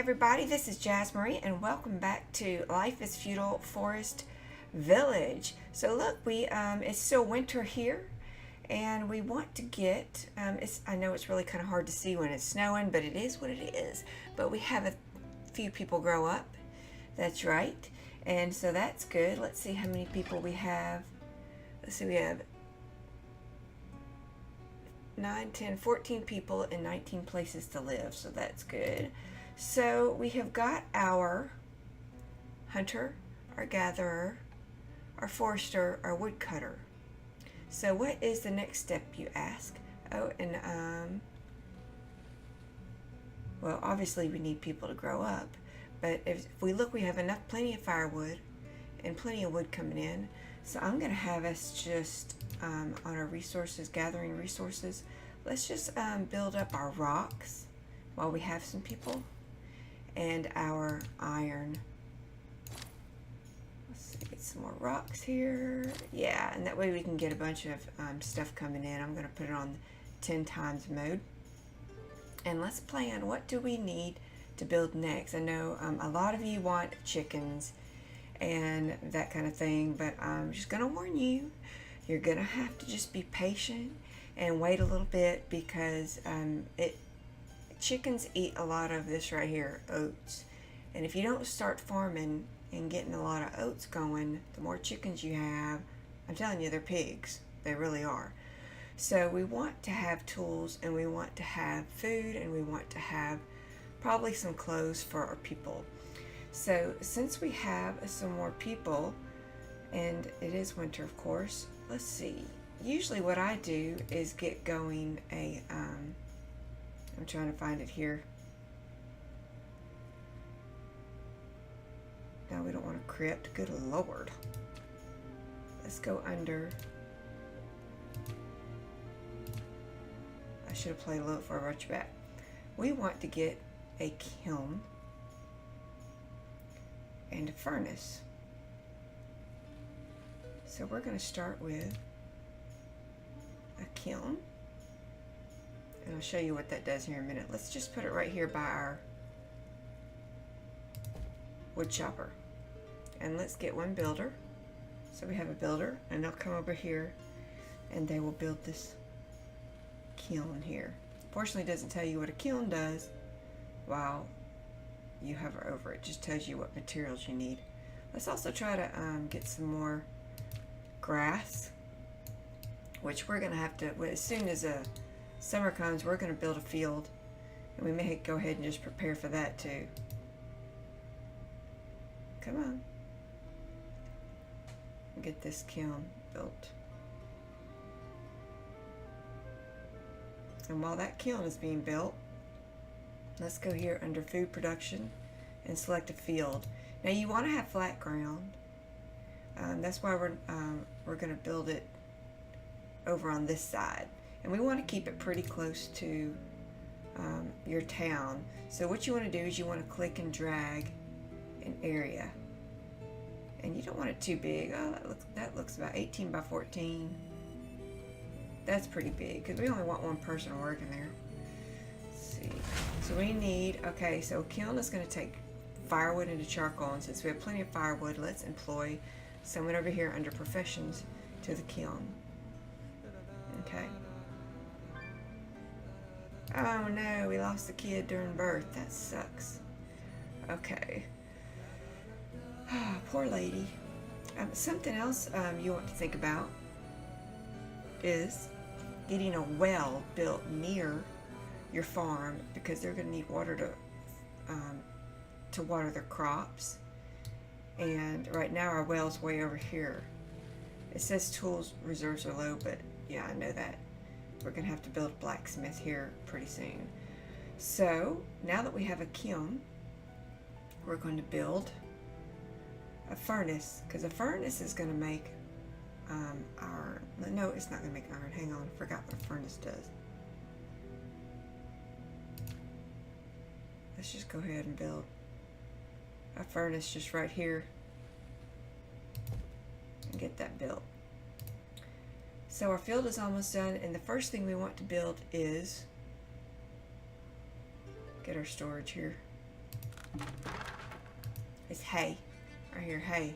everybody, this is Jazz Marie and welcome back to Life is Feudal Forest Village. So look, it's still winter here and we want to get, I know it's really kind of hard to see when it's snowing, but it is what it is. But we have a few people grow up, that's right, and so that's good. Let's see how many people we have. Let's see, we have 9, 10, 14 people and 19 places to live, so that's good. So we have got our hunter, our gatherer, our forester, our woodcutter. So what is the next step, you ask? Oh, and well, obviously we need people to grow up, but if we look, we have plenty of firewood and plenty of wood coming in. So I'm going to have us just on our resources, gathering resources, let's just build up our rocks while we have some people, and our iron. Let's see, get some more rocks here. Yeah, and that way we can get a bunch of stuff coming in. I'm going to put it on 10 times mode. And let's plan, what do we need to build next? I know a lot of you want chickens and that kind of thing, but I'm just going to warn you, you're going to have to just be patient and wait a little bit, because chickens eat a lot of this right here, oats. And if you don't start farming and getting a lot of oats going, the more chickens you have, I'm telling you, they're pigs. They really are. So we want to have tools, and we want to have food, and we want to have probably some clothes for our people. So since we have some more people, and it is winter, of course, let's see. Usually what I do is get going I'm trying to find it here. Now we don't want a crypt. Good Lord. Let's go under. I should have played a little before I brought you back. We want to get a kiln and a furnace. So we're going to start with a kiln. And I'll show you what that does here in a minute. Let's just put it right here by our wood chopper. And let's get one builder. So we have a builder, and they'll come over here and they will build this kiln here. Fortunately, it doesn't tell you what a kiln does while you hover over it. It just tells you what materials you need. Let's also try to get some more grass, which we're going to have to, as soon as summer comes, we're going to build a field, and we may go ahead and just prepare for that too. Come on. Get this kiln built. And while that kiln is being built, let's go here under food production and select a field. Now you want to have flat ground. That's why we're going to build it over on this side. And we want to keep it pretty close to your town. So what you want to do is you want to click and drag an area. And you don't want it too big. Oh, that looks about 18 by 14. That's pretty big, because we only want one person working there. Let's see. So we need, okay, so kiln is going to take firewood into charcoal. And since we have plenty of firewood, let's employ someone over here under professions to the kiln. Okay. Oh no, we lost the kid during birth. That sucks. Okay. Oh, poor lady. Something else you want to think about is getting a well built near your farm, because they're going to need water to water their crops. And right now our well's way over here. It says tools reserves are low, but yeah, I know that. We're going to have to build a blacksmith here pretty soon. So now that we have a kiln, we're going to build a furnace, because a furnace is going to make iron. No, it's not going to make iron. Hang on, I forgot what a furnace does. Let's just go ahead and build a furnace just right here and get that built. So our field is almost done, and the first thing we want to build is get our storage here. is hay. Right here, hay.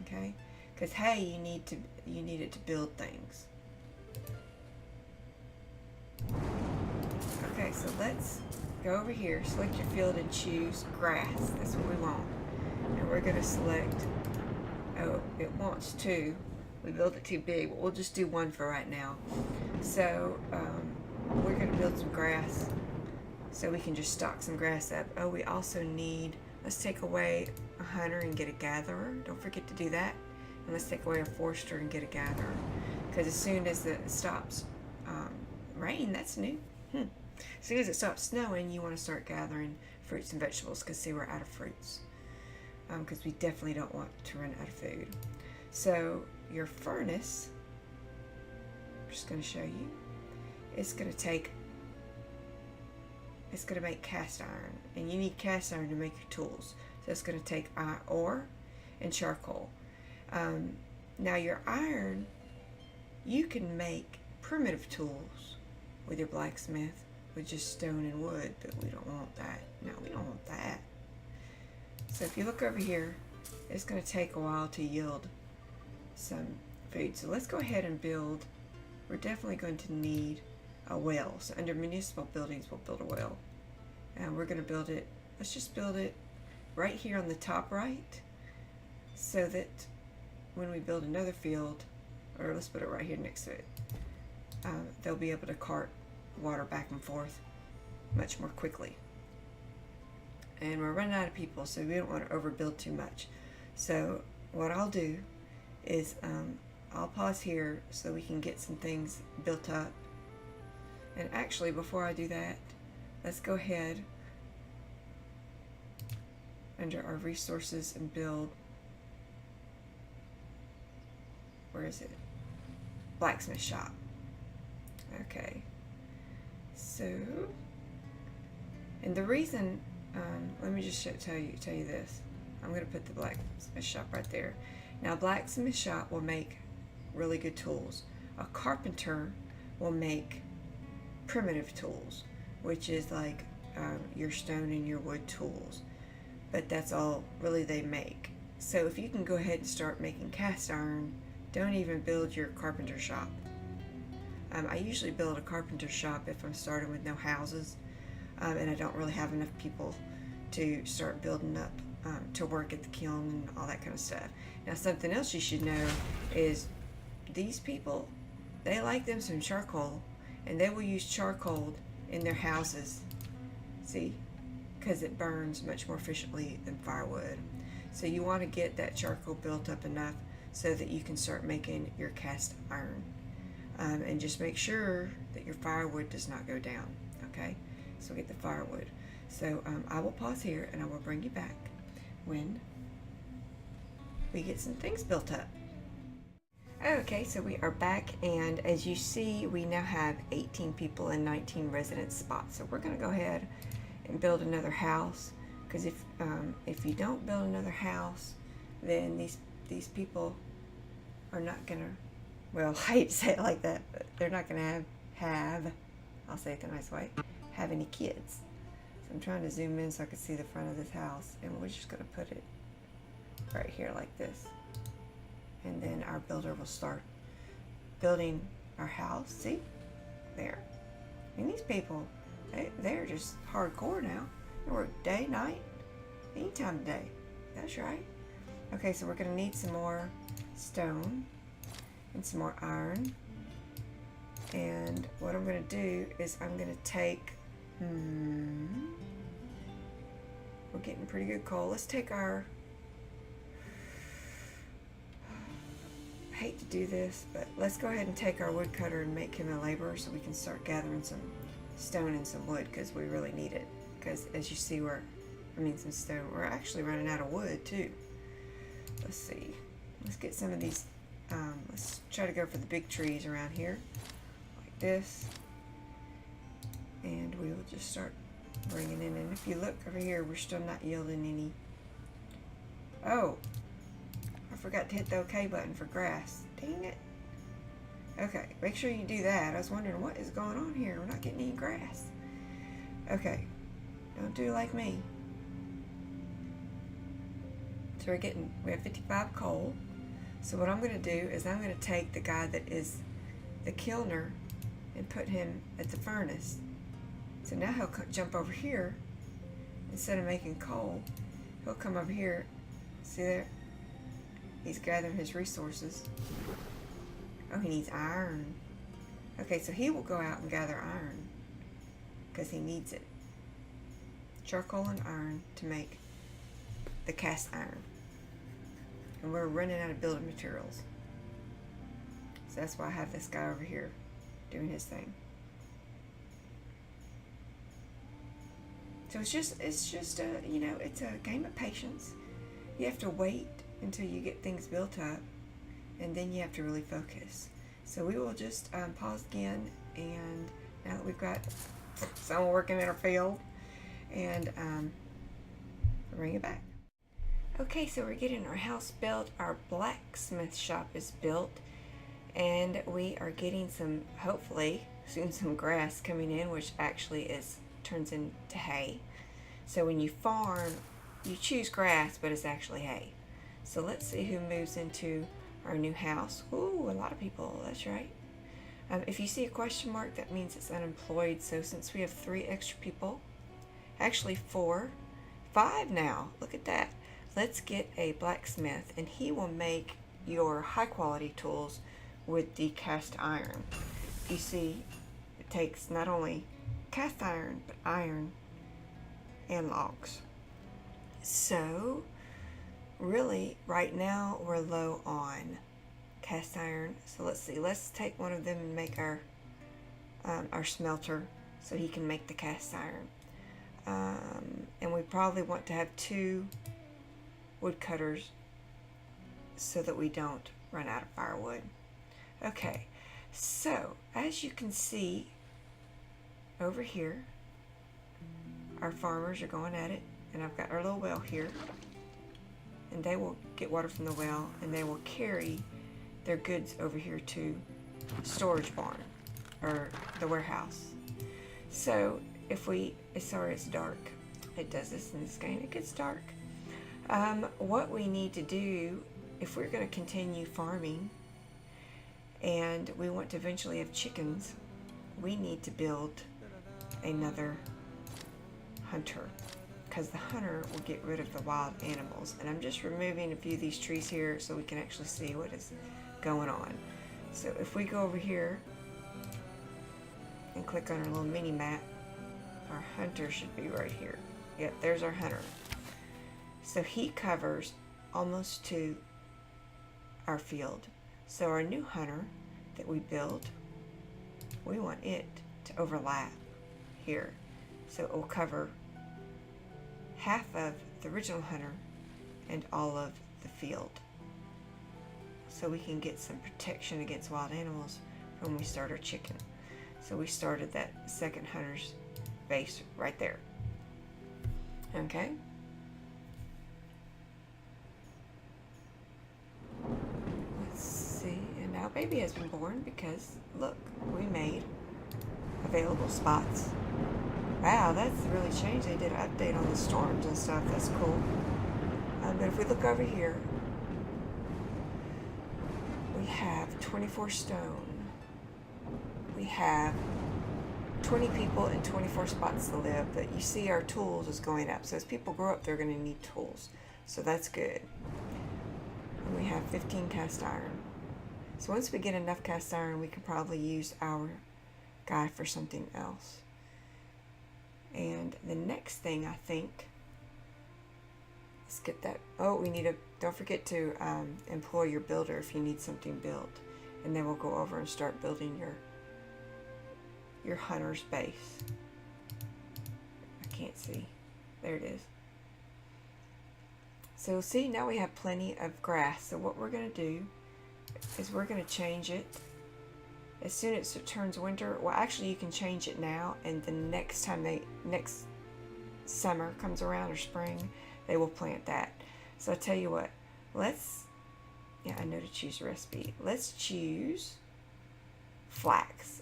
Okay? Because hay, you need it to build things. Okay, so let's go over here, select your field, and choose grass. That's what we want. And we're going to select, oh, it wants two. We built it too big, but we'll just do one for right now. So we're going to build some grass so we can just stock some grass up. Oh, we also need, let's take away a hunter and get a gatherer. Don't forget to do that. And let's take away a forester and get a gatherer. Because as soon as it stops rain, that's new. As soon as it stops snowing, you want to start gathering fruits and vegetables, because see, we're out of fruits. Because we definitely don't want to run out of food. So your furnace, I'm just going to show you, it's going to make cast iron, and you need cast iron to make your tools. So it's going to take ore and charcoal. Now your iron, you can make primitive tools with your blacksmith with just stone and wood, but we don't want that. No, we don't want that. So if you look over here, it's going to take a while to yield some food. So let's go ahead and build. We're definitely going to need a well. So under municipal buildings, we'll build a well. And we're going to build it, let's just build it right here on the top right, so that when we build another field, or let's put it right here next to it, they'll be able to cart water back and forth much more quickly. And we're running out of people, so we don't want to overbuild too much. So what I'll do is I'll pause here so we can get some things built up. And actually, before I do that, let's go ahead under our resources and build, where is it? Blacksmith shop. Okay. So, and the reason, let me just tell you this. I'm going to put the blacksmith shop right there. Now, blacksmith shop will make really good tools. A carpenter will make primitive tools, which is like your stone and your wood tools. But that's all really they make. So if you can go ahead and start making cast iron, don't even build your carpenter shop. I usually build a carpenter shop if I'm starting with no houses, and I don't really have enough people to start building up to work at the kiln and all that kind of stuff. Now, something else you should know is these people, they like them some charcoal, and they will use charcoal in their houses. See? Because it burns much more efficiently than firewood. So you want to get that charcoal built up enough so that you can start making your cast iron. And just make sure that your firewood does not go down. Okay? So get the firewood. So I will pause here and I will bring you back when we get some things built up. Okay, so we are back, and as you see, we now have 18 people and 19 resident spots. So we're going to go ahead and build another house, because if you don't build another house, then these people are not going to, well, I hate to say it like that, but they're not going to have, I'll say it the nice way, have any kids. So I'm trying to zoom in so I can see the front of this house, and we're just going to put it right here like this. And then our builder will start building our house. See? There. I mean, these people, they're just hardcore now. They work day, night, any time of day. That's right. Okay, so we're going to need some more stone and some more iron. And what I'm going to do is I'm going to take, we're getting pretty good coal. Let's take our, I hate to do this, but let's go ahead and take our woodcutter and make him a laborer so we can start gathering some stone and some wood, because we really need it. Because as you see, some stone. We're actually running out of wood too. Let's see. Let's get some of these, let's try to go for the big trees around here, like this. And we will just start bringing in. And if you look over here, we're still not yielding any. Oh, I forgot to hit the OK button for grass. Dang it. Okay, make sure you do that. I was wondering what is going on here. We're not getting any grass. Okay, don't do like me. So we have 55 coal. So what I'm going to do is I'm going to take the guy that is the kilner and put him at the furnace. So now he'll jump over here. Instead of making coal, he'll come over here. See there? He's gathering his resources. Oh, he needs iron. Okay, so he will go out and gather iron because he needs it. Charcoal and iron to make the cast iron. And we're running out of building materials. So that's why I have this guy over here doing his thing. So it's just it's a game of patience. You have to wait until you get things built up, and then you have to really focus. So we will just pause again, and now that we've got someone working in our field, and bring it back. Okay, so we're getting our house built. Our blacksmith shop is built, and we are getting hopefully soon some grass coming in, which actually turns into hay. So when you farm, you choose grass, but it's actually hay. So let's see who moves into our new house. Ooh, a lot of people, that's right. If you see a question mark, that means it's unemployed. So since we have 3 extra people, actually 4, 5 now, look at that. Let's get a blacksmith, and he will make your high quality tools with the cast iron. You see, it takes not only cast iron, but iron and logs. So really right now we're low on cast iron. So let's see, let's take one of them and make our smelter so he can make the cast iron. And we probably want to have 2 woodcutters so that we don't run out of firewood. Okay, so as you can see over here, our farmers are going at it, and I've got our little well here, and they will get water from the well, and they will carry their goods over here to the storage barn or the warehouse. So sorry it's dark. It does this in this game. It gets dark. What we need to do, if we're going to continue farming and we want to eventually have chickens, we need to build another hunter, because the hunter will get rid of the wild animals. And I'm just removing a few of these trees here so we can actually see what is going on. So if we go over here and click on our little mini map, our hunter should be right here. Yep, there's our hunter. So he covers almost to our field. So our new hunter that we build, we want it to overlap here. So it will cover half of the original hunter and all of the field. So we can get some protection against wild animals when we start our chicken. So we started that second hunter's base right there. Okay. Let's see, and now baby has been born because look, we made available spots. Wow, that's really changed. They did an update on the storms and stuff. That's cool. But if we look over here, we have 24 stone. We have 20 people and 24 spots to live. But you see our tools is going up. So as people grow up, they're going to need tools. So that's good. And we have 15 cast iron. So once we get enough cast iron, we can probably use our guy for something else. And the next thing, I think, let's get that. Oh, don't forget to employ your builder if you need something built. And then we'll go over and start building your hunter's base. I can't see. There it is. So see, now we have plenty of grass. So what we're going to do is we're going to change it. As soon as it turns winter, well actually you can change it now, and the next summer comes around or spring, they will plant that. So I tell you what, I know to choose a recipe. Let's choose flax.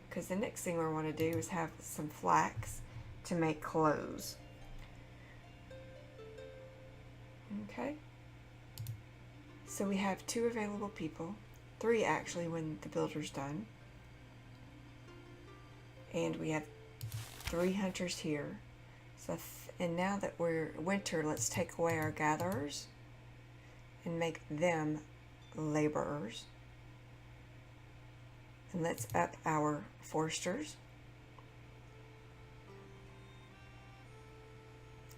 Because the next thing we want to do is have some flax to make clothes. Okay. So we have 2 available people, 3 actually when the builder's done. And we have 3 hunters here. So and now that we're winter, let's take away our gatherers and make them laborers. And let's up our foresters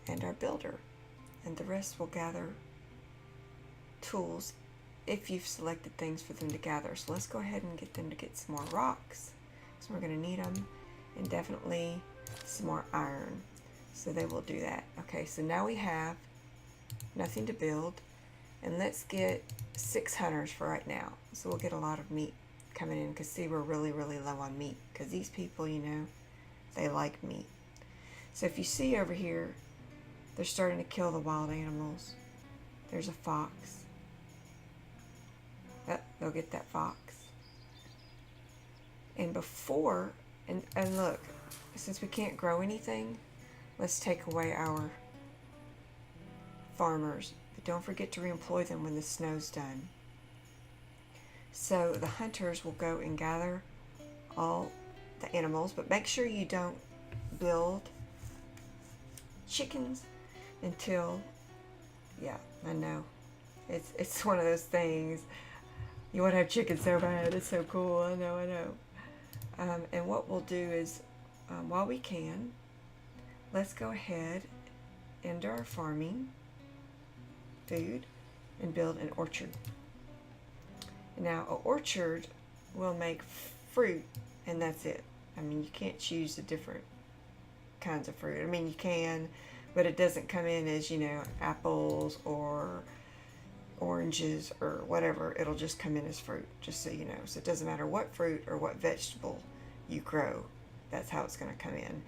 and our builder. And the rest will gather tools if you've selected things for them to gather. So let's go ahead and get them to get some more rocks. So we're going to need them, and definitely some more iron. So they will do that. Okay, so now we have nothing to build, and let's get 6 hunters for right now. So we'll get a lot of meat coming in, because see, we're really low on meat, because these people, you know, they like meat. So if you see over here, they're starting to kill the wild animals. There's a fox. Oh, they'll get that fox. And before, and look, since we can't grow anything, let's take away our farmers. But don't forget to reemploy them when the snow's done. So the hunters will go and gather all the animals, but make sure you don't build chickens until, yeah, I know. It's one of those things. You want to have chickens so bad. It's so cool. I know. And what we'll do is, while we can, let's go ahead into our farming food and build an orchard. Now, an orchard will make fruit, and that's it. I mean, you can't choose the different kinds of fruit. I mean, you can, but it doesn't come in as, you know, apples or oranges or whatever. It'll just come in as fruit, just so you know. So it doesn't matter what fruit or what vegetable you grow. That's how it's going to come in.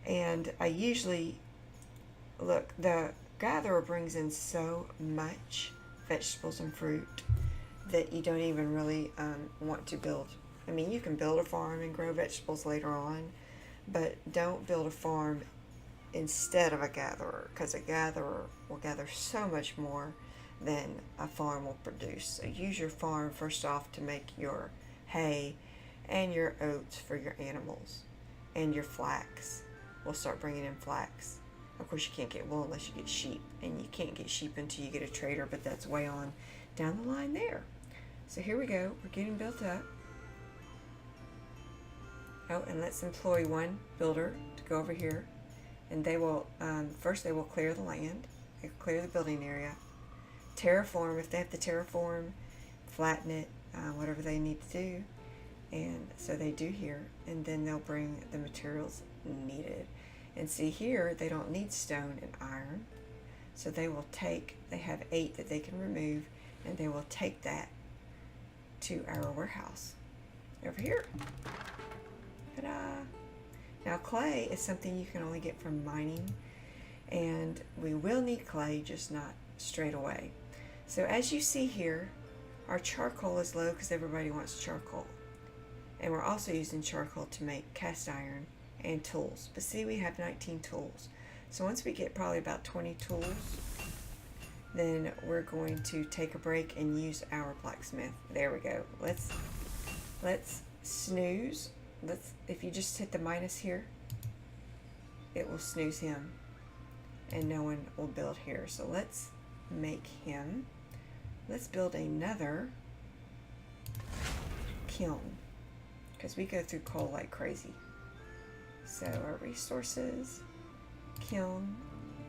And I usually, look, the gatherer brings in so much vegetables and fruit that you don't even really want to build. I mean, you can build a farm and grow vegetables later on, but don't build a farm instead of a gatherer, because a gatherer will gather so much more than a farm will produce. So use your farm first off to make your hay and your oats for your animals, and your flax. We'll start bringing in flax. Of course, you can't get wool unless you get sheep, and you can't get sheep until you get a trader, but that's way on down the line there. So here we go. We're getting built up. Oh, and let's employ 1 builder to go over here, and they will first they will clear the land. They clear the building area, terraform if they have to terraform, flatten it, whatever they need to do. And so they do here, and then they'll bring the materials needed. And see here, they don't need stone and iron, so they will take, they have 8 that they can remove, and they will take that to our warehouse over here. Ta-da! Now clay is something you can only get from mining, and we will need clay, just not straight away. So as you see here, our charcoal is low because everybody wants charcoal. And we're also using charcoal to make cast iron and tools. But see, we have 19 tools. So once we get probably about 20 tools, then we're going to take a break and use our blacksmith. There we go. Let's snooze. If you just hit the minus here, it will snooze him, and no one will build here. So let's make him. Let's build another kiln, because we go through coal like crazy. So our resources, kiln,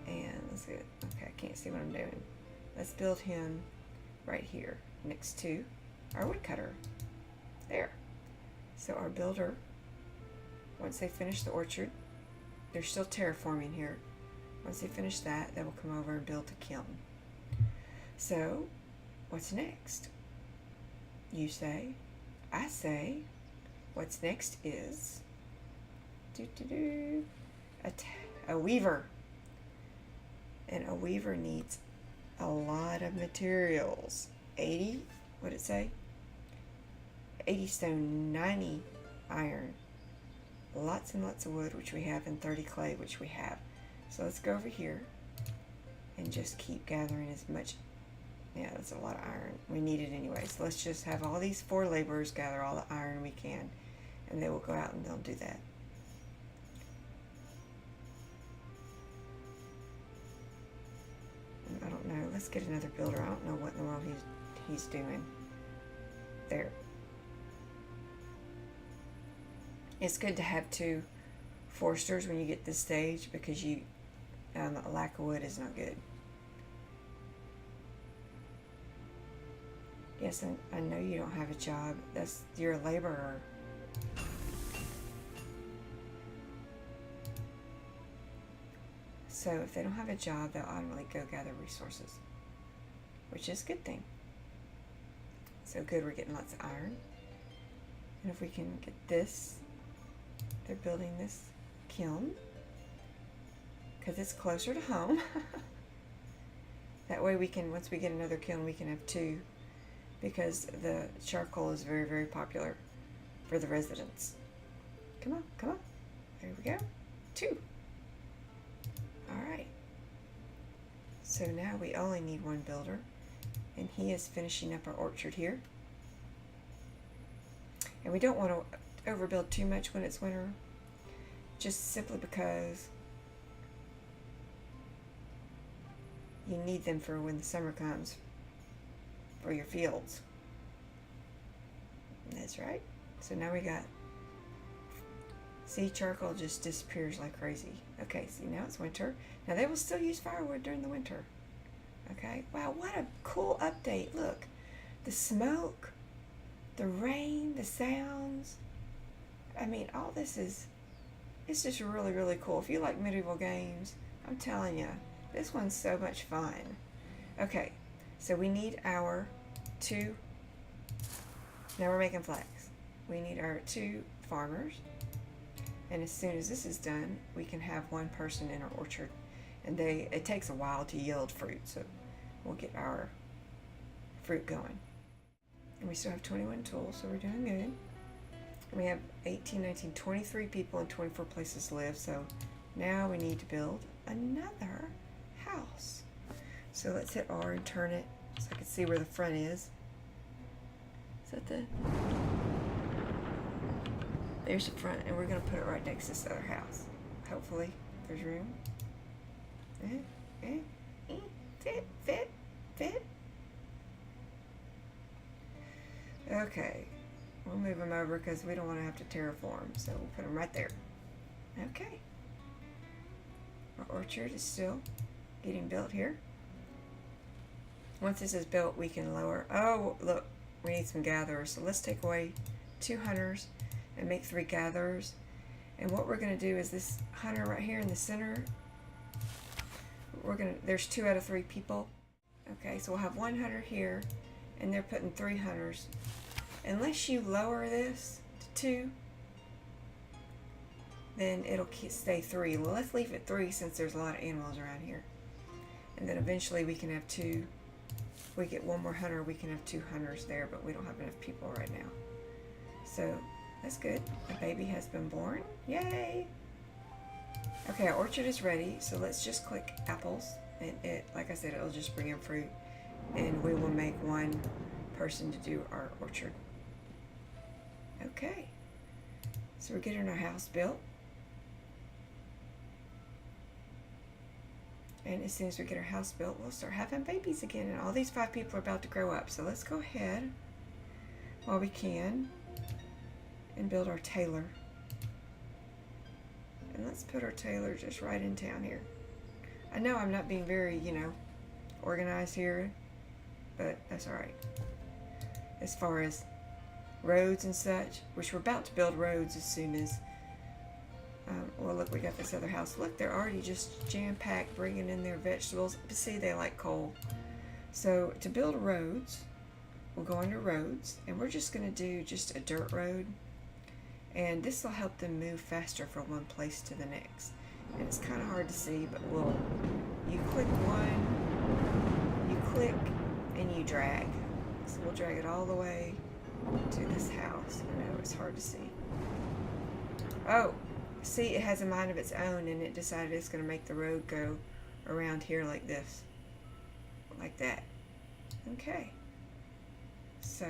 and let's see. Okay, I can't see what I'm doing. Let's build him right here next to our woodcutter. There. So our builder, once they finish the orchard, they're still terraforming here. Once they finish that, they will come over and build the kiln. So, what's next? You say, I say, what's next is a weaver. And a weaver needs a lot of materials. 80, what did it say? 80 stone, 90 iron, lots and lots of wood, which we have, and 30 clay, which we have. So let's go over here and just keep gathering as much. Yeah, that's a lot of iron. We need it anyway. So let's just have all these 4 laborers gather all the iron we can, and they will go out and they'll do that. And I don't know. Let's get another builder. I don't know what in the world he's doing. There. It's good to have 2 foresters when you get this stage, because a lack of wood is not good. Yes, I know you don't have a job. You're a laborer. So if they don't have a job, they'll automatically go gather resources, which is a good thing. So good, we're getting lots of iron. And if we can get this, they're building this kiln because it's closer to home. That way we can, once we get another kiln, we can have 2, because the charcoal is very, very popular for the residents. Come on, come on. There we go. 2. All right. So now we only need 1 builder, and he is finishing up our orchard here. And we don't want to overbuild too much when it's winter, just simply because you need them for when the summer comes for your fields. That's right. So now we got, see, charcoal just disappears like crazy. Okay, see, now it's winter. Now they will still use firewood during the winter. Okay, wow, what a cool update. Look, the smoke, the rain, the sounds. I mean, all this is, it's just really, really cool. If you like medieval games, I'm telling you, this one's so much fun. Okay, so we need our 2, now we're making flags. We need our 2 farmers. And as soon as this is done, we can have 1 person in our orchard. And it takes a while to yield fruit, so we'll get our fruit going. And we still have 21 tools, so we're doing good. And we have 18, 19, 23 people and 24 places to live, so now we need to build another house. So let's hit R and turn it so I can see where the front is. Is that the... There's the front, and we're going to put it right next to this other house. Hopefully, there's room. Fit. Okay, we'll move them over because we don't want to have to terraform, so we'll put them right there. Okay. Our orchard is still getting built here. Once this is built, we can lower... Oh, look, we need some gatherers. So let's take away 2 hunters and make 3 gatherers. And what we're going to do is this hunter right here in the center, there's 2 out of 3 people. Okay, so we'll have 1 hunter here, and they're putting 3 hunters. Unless you lower this to 2, then it'll stay 3. Well, let's leave it 3 since there's a lot of animals around here. And then eventually we can have 2. If we get 1 more hunter, we can have 2 hunters there, but we don't have enough people right now. So that's good. A baby has been born. Yay! Okay, our orchard is ready, so let's just click apples. And like I said, it'll just bring in fruit. And we will make 1 person to do our orchard. Okay. So we're getting our house built. And as soon as we get our house built, we'll start having babies again. And all these 5 people are about to grow up. So let's go ahead while we can and build our tailor. And let's put our tailor just right in town here. I know I'm not being very, organized here, but that's all right. As far as roads and such, which we're about to build roads as soon as, well, look, we got this other house. Look, they're already just jam-packed, bringing in their vegetables. But see, they like coal. So to build roads, we'll go under roads, and we're just going to do just a dirt road. And this will help them move faster from one place to the next. And it's kind of hard to see, but you click one, you click, and you drag. So we'll drag it all the way to this house. I know it's hard to see. Oh, see, it has a mind of its own, and it decided it's going to make the road go around here like this. like that. Okay, so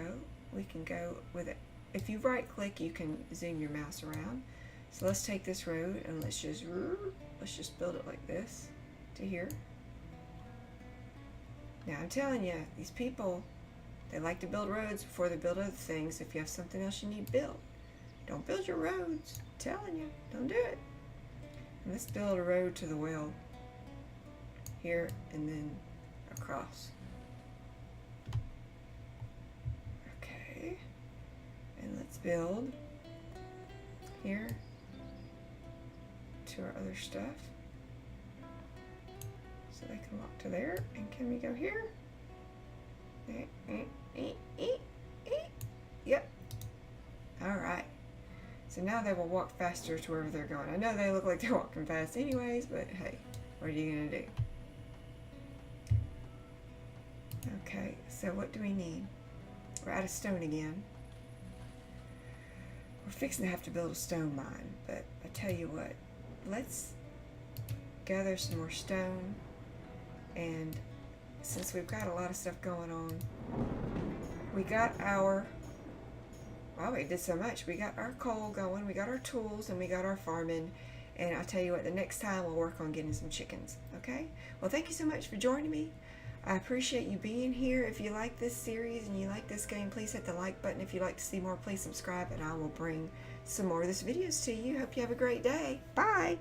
we can go with it. If you right click, you can zoom your mouse around. So let's take this road and let's just build it like this to here. Now I'm telling you, these people, they like to build roads before they build other things. If you have something else you need built, don't build your roads. I'm telling you, don't do it. And let's build a road to the well here and then across. Okay, and let's build here to our other stuff so they can walk to there. And can we go here? Yep. All right. So now they will walk faster to wherever they're going. I know they look like they're walking fast anyways, but hey, what are you gonna do? Okay, so what do we need? We're out of stone again. We're fixing to have to build a stone mine, but I tell you what, let's gather some more stone, and since we've got a lot of stuff going on, we got our, wow, we did so much. We got our coal going, we got our tools, and we got our farming, and I'll tell you what, the next time we'll work on getting some chickens, okay? Well, thank you so much for joining me. I appreciate you being here. If you like this series and you like this game, please hit the like button. If you'd like to see more, please subscribe, and I will bring some more of these videos to you. Hope you have a great day. Bye!